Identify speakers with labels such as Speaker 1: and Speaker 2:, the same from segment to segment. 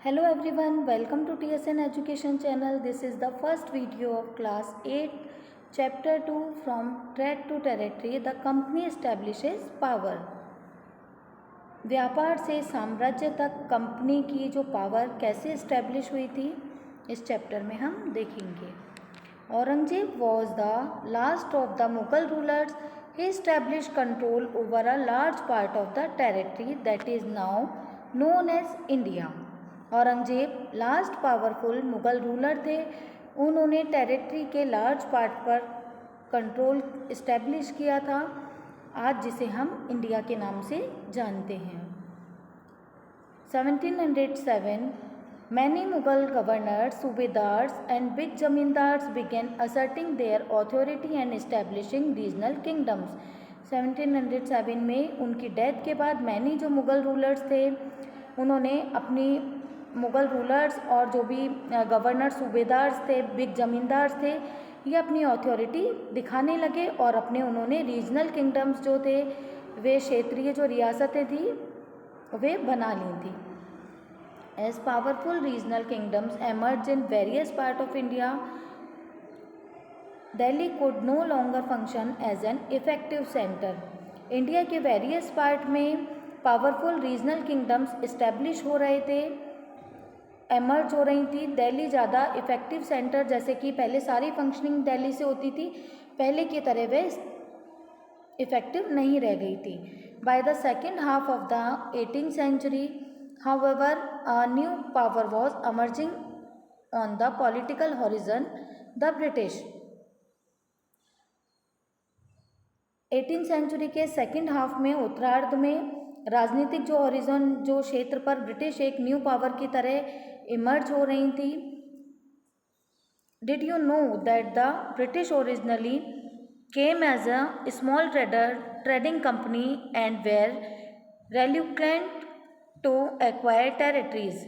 Speaker 1: Hello everyone, welcome to TSN Education channel. This is the first video of class 8 chapter 2 from Trade to Territory. The company establishes power. व्यापार से साम्राज्य तक company की जो power कैसे establish हुई थी इस चैप्टर में हम देखेंगे। Aurangzeb was the last of the Mughal rulers. He established control over a large part of the territory that is now known as India. Aurangzeb last powerful Mughal ruler थे. उन्होंने टेरिटरी के लार्ज पार्ट पर कंट्रोल इस्टेब्लिश किया था, आज जिसे हम इंडिया के नाम से जानते हैं. 1707 many Mughal governors, subedars and big zamindars began asserting their authority and establishing regional kingdoms. 1707 में उनकी डेथ के बाद मैनी जो मुग़ल रूलर्स थे उन्होंने अपनी मुग़ल रूलर्स और जो भी गवर्नर सूबेदार्स थे, बिग ज़मींदार्स थे, ये अपनी अथॉरिटी दिखाने लगे और अपने उन्होंने रीजनल किंगडम्स जो थे वे क्षेत्रीय जो रियासतें थी वे बना ली थी. As powerful regional kingdoms emerge in various part of India, Delhi could no longer function as an effective centre. India के वेरियस पार्ट में पावरफुल रीजनल किंगडम्स इस्टेब्लिश हो रहे थे, एमर्ज हो रही थी. दिल्ली ज़्यादा इफ़ेक्टिव सेंटर, जैसे कि पहले सारी फंक्शनिंग दिल्ली से होती थी, पहले की तरह वे इफ़ेक्टिव नहीं रह गई थी. By the second half of the 18th century, however, a new power was emerging on the political horizon, the British. 18th century के सेकेंड हाफ में, उत्तरार्ध में, राजनीतिक जो हॉरिजन जो क्षेत्र पर ब्रिटिश एक न्यू पावर की तरह इमर्ज हो रही थी. Did you know that the British originally came as a small trading company and were reluctant to acquire territories.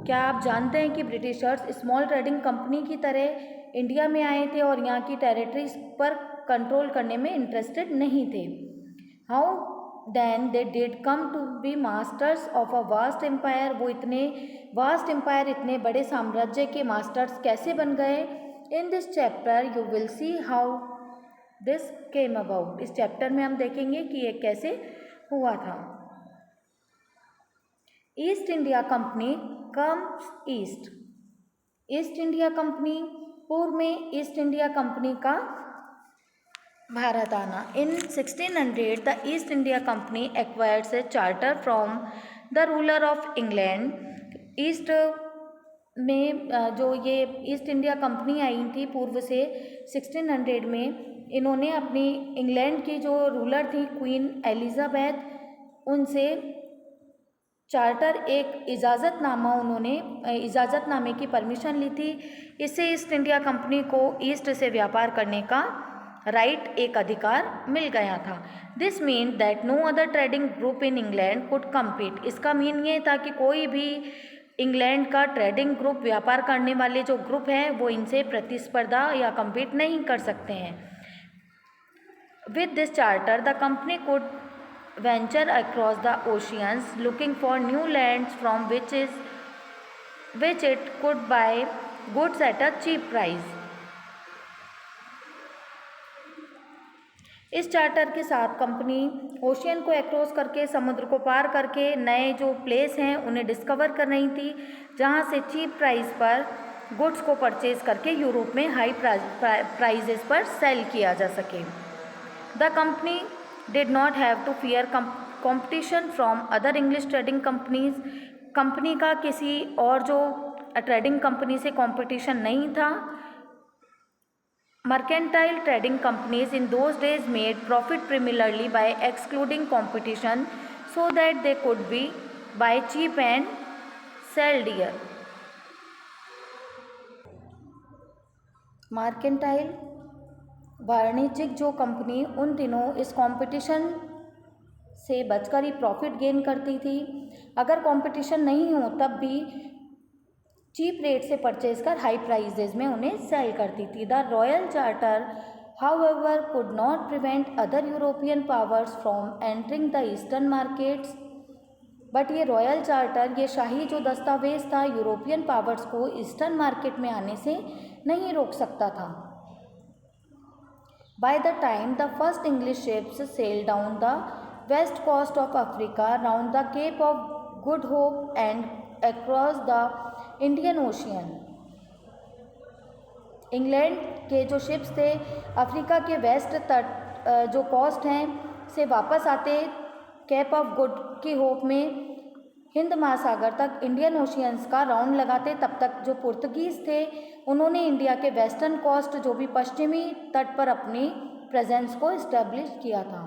Speaker 1: क्या आप जानते हैं कि ब्रिटिशर्स स्मॉल ट्रेडिंग कंपनी की तरह इंडिया में आए थे और यहाँ की टेरिटरीज पर कंट्रोल करने में इंटरेस्टेड नहीं थे. How then they did come to be masters of a vast empire. वो इतने वास्ट एम्पायर, इतने बड़े साम्राज्य के मास्टर्स कैसे बन गए. In this chapter you will see how this came about. इस चैप्टर में हम देखेंगे कि ये कैसे हुआ था. East India company comes east. East India company, पूर्व में ईस्ट इंडिया कंपनी का भारत आना. इन 1600 the east India company acquires A charter from the ruler of England. East में जो ये ईस्ट इंडिया कंपनी आई थी पूर्व से 1600 में, इन्होंने अपनी इंग्लैंड की जो रूलर थी क्वीन एलिजाबेथ, उनसे चार्टर, एक इजाज़तनामा, उन्होंने इजाज़तनामे की परमिशन ली थी. इससे ईस्ट इंडिया कंपनी को ईस्ट से व्यापार करने का राइट, एक अधिकार मिल गया था. This mean that no other trading group in England could compete. इसका मीन ये था कि कोई भी इंग्लैंड का ट्रेडिंग ग्रुप, व्यापार करने वाले जो ग्रुप हैं, वो इनसे प्रतिस्पर्धा या कम्पीट नहीं कर सकते हैं. With this charter the company could venture across the oceans looking for new lands from which it could buy goods at a cheap price. इस चार्टर के साथ कंपनी ओशियन को एक्रॉस करके, समुद्र को पार करके नए जो प्लेस हैं उन्हें डिस्कवर कर रही थी, जहां से चीप प्राइस पर गुड्स को परचेज करके यूरोप में हाई प्राइजेस पर सेल किया जा सके. The company did not have to fear competition from other English trading companies. Company का किसी और जो ट्रेडिंग कंपनी से कंपटीशन नहीं था. Mercantile trading companies in those days made profit primarily by excluding competition so that they could be buy cheap and sell dear. Mercantile वाणिज्यिक जो company उन दिनों इस कंपटीशन से बचकर ही प्रॉफिट गेन करती थी. अगर कंपटीशन नहीं हो तब भी चीप रेट से परचेज कर हाई प्राइजेज में उन्हें सेल करती थी. The royal charter however could not prevent other European powers from entering the eastern markets. But ये रॉयल चार्टर, ये शाही जो दस्तावेज था, यूरोपियन पावर्स को ईस्टर्न मार्केट में आने से नहीं रोक सकता था। By the time the first English ships sailed down the west coast of Africa, round the Cape of Good Hope and across the Indian Ocean, England के जो शिप्स थे अफ्रीका के वेस्ट तट जो कोस्ट हैं से वापस आते केप ऑफ गुड की होप में हिंद महासागर तक इंडियन ओशियंस का राउंड लगाते, तब तक जो पुर्तगीज़ थे उन्होंने इंडिया के वेस्टर्न कोस्ट जो भी पश्चिमी तट पर अपनी प्रेजेंस को इस्टेब्लिश किया था।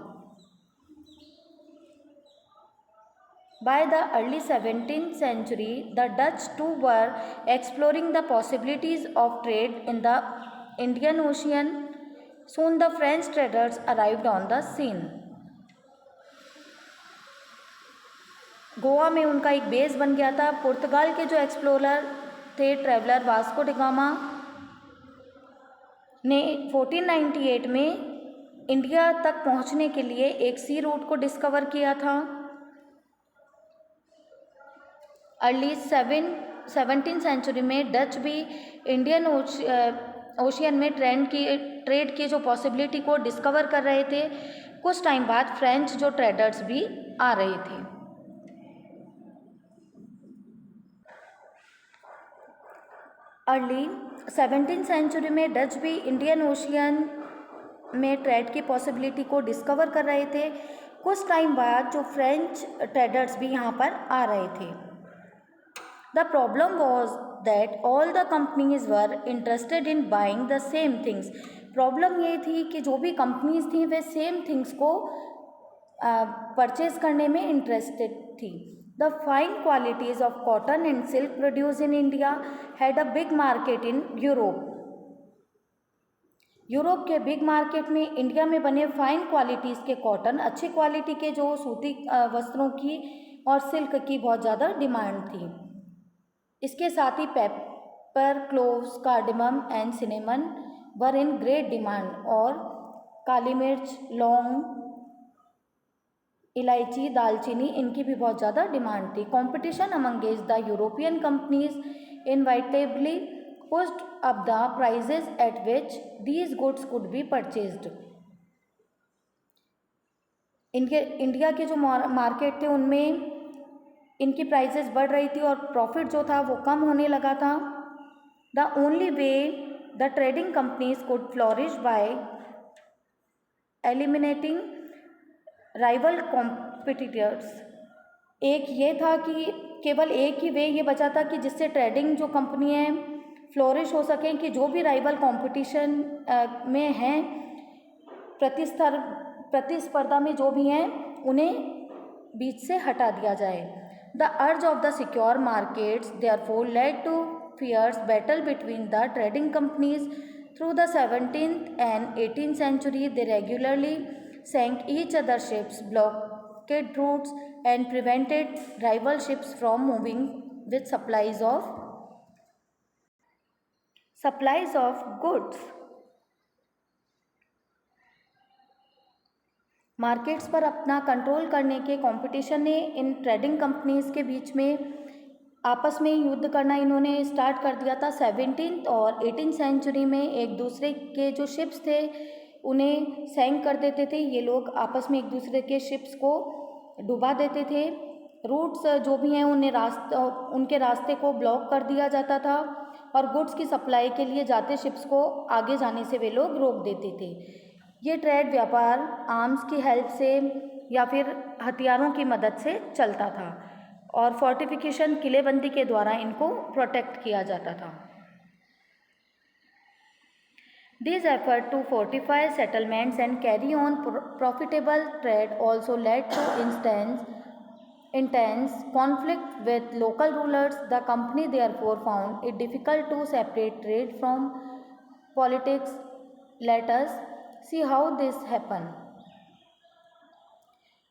Speaker 1: By the early 17th century, the Dutch too were exploring the possibilities of trade in the Indian Ocean. Soon the French traders arrived on the scene. Goa में उनका एक बेस बन गया था। पुर्तगाल के जो एक्सप्लोरर थे, ट्रैवलर वास्को डी गामा ने 1498 में इंडिया तक पहुंचने के लिए एक सी रूट को डिस्कवर किया था। अर्ली 17th सेंचुरी में डच भी इंडियन ओशियन में ट्रेड की जो पॉसिबिलिटी को डिस्कवर कर रहे थे। कुछ टाइम बाद फ्रेंच जो ट्रेडर्स भी आ रहे थे। अर्ली 17th सेंचुरी में डच भी इंडियन ओशियन में ट्रेड की पॉसिबिलिटी को डिस्कवर कर रहे थे। कुछ टाइम बाद जो फ्रेंच ट्रेडर्स भी यहाँ पर आ रहे थे। The problem was that all the companies were interested in buying the same things. Problem ये थी कि जो भी कंपनीज थी वे सेम थिंग्स को परचेज करने में इंटरेस्टेड थी। The fine qualities of cotton and silk produced in India had a big market in Europe. Europe के बिग मार्केट में इंडिया में बने फाइन क्वालिटीज़ के कॉटन, अच्छी क्वालिटी के जो सूती वस्त्रों की और सिल्क की बहुत ज़्यादा डिमांड थी। इसके साथ ही pepper, cloves, cardamom and cinnamon were in great demand और काली मिर्च, लौंग, इलायची, दालचीनी, इनकी भी बहुत ज़्यादा डिमांड थी। Competition amongst the European companies inevitably pushed up the prices at which these goods could be purchased. India के जो मार्केट थे उनमें इनकी प्राइजेस बढ़ रही थी और प्रॉफिट जो था वो कम होने लगा था। The only way the trading companies could flourish bye eliminating rival competitors, एक ये था कि केवल एक ही वे ये बचा था कि जिससे ट्रेडिंग जो कंपनी है फ्लोरिश हो सकें कि जो भी राइवल कंपटीशन में हैं, प्रतिस्पर्धा में जो भी हैं उन्हें बीच से हटा दिया जाए। The urge of the secure markets therefore led to fierce battle between the trading companies through the 17th and 18th century. They regularly sank each other's ships, blockaded routes, and prevented rival ships from moving with supplies of goods. Markets पर अपना control करने के competition ने in trading companies के बीच में आपस में युद्ध करना इन्होंने स्टार्ट कर दिया था। 17th और 18th सेंचुरी में एक दूसरे के जो शिप्स थे उन्हें सैंक कर देते थे। ये लोग आपस में एक दूसरे के शिप्स को डुबा देते थे। रूट्स जो भी हैं उनके रास्ते को ब्लॉक कर दिया जाता था और गुड्स की सप्लाई के लिए जाते शिप्स को आगे जाने से वे लोग रोक देते थे। ये ट्रेड व्यापार आर्म्स की हेल्प से या फिर हथियारों की मदद से चलता था और फोर्टिफिकेशन, किलेबंदी के द्वारा इनको प्रोटेक्ट किया जाता था। This effort to fortify settlements and carry on profitable trade also led to intense conflict with local rulers. The company therefore found it difficult to separate trade from politics. Let us see how this happened.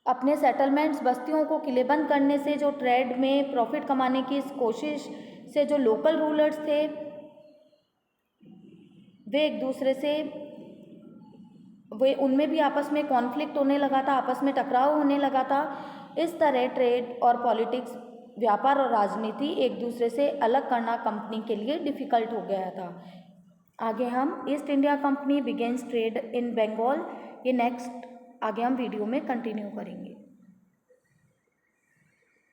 Speaker 1: अपने settlements, बस्तियों को किलेबंद करने से जो trade में profit कमाने की इस कोशिश से जो लोकल रूलर्स थे वे एक दूसरे से उनमें भी आपस में कॉन्फ्लिक्ट होने लगा था, आपस में टकराव होने लगा था इस तरह ट्रेड और पॉलिटिक्स, व्यापार और राजनीति एक दूसरे से अलग करना कंपनी के लिए डिफ़िकल्ट हो गया था। आगे हम East India Company begins trade in Bengal, ये नेक्स्ट आगे हम वीडियो में कंटिन्यू करेंगे।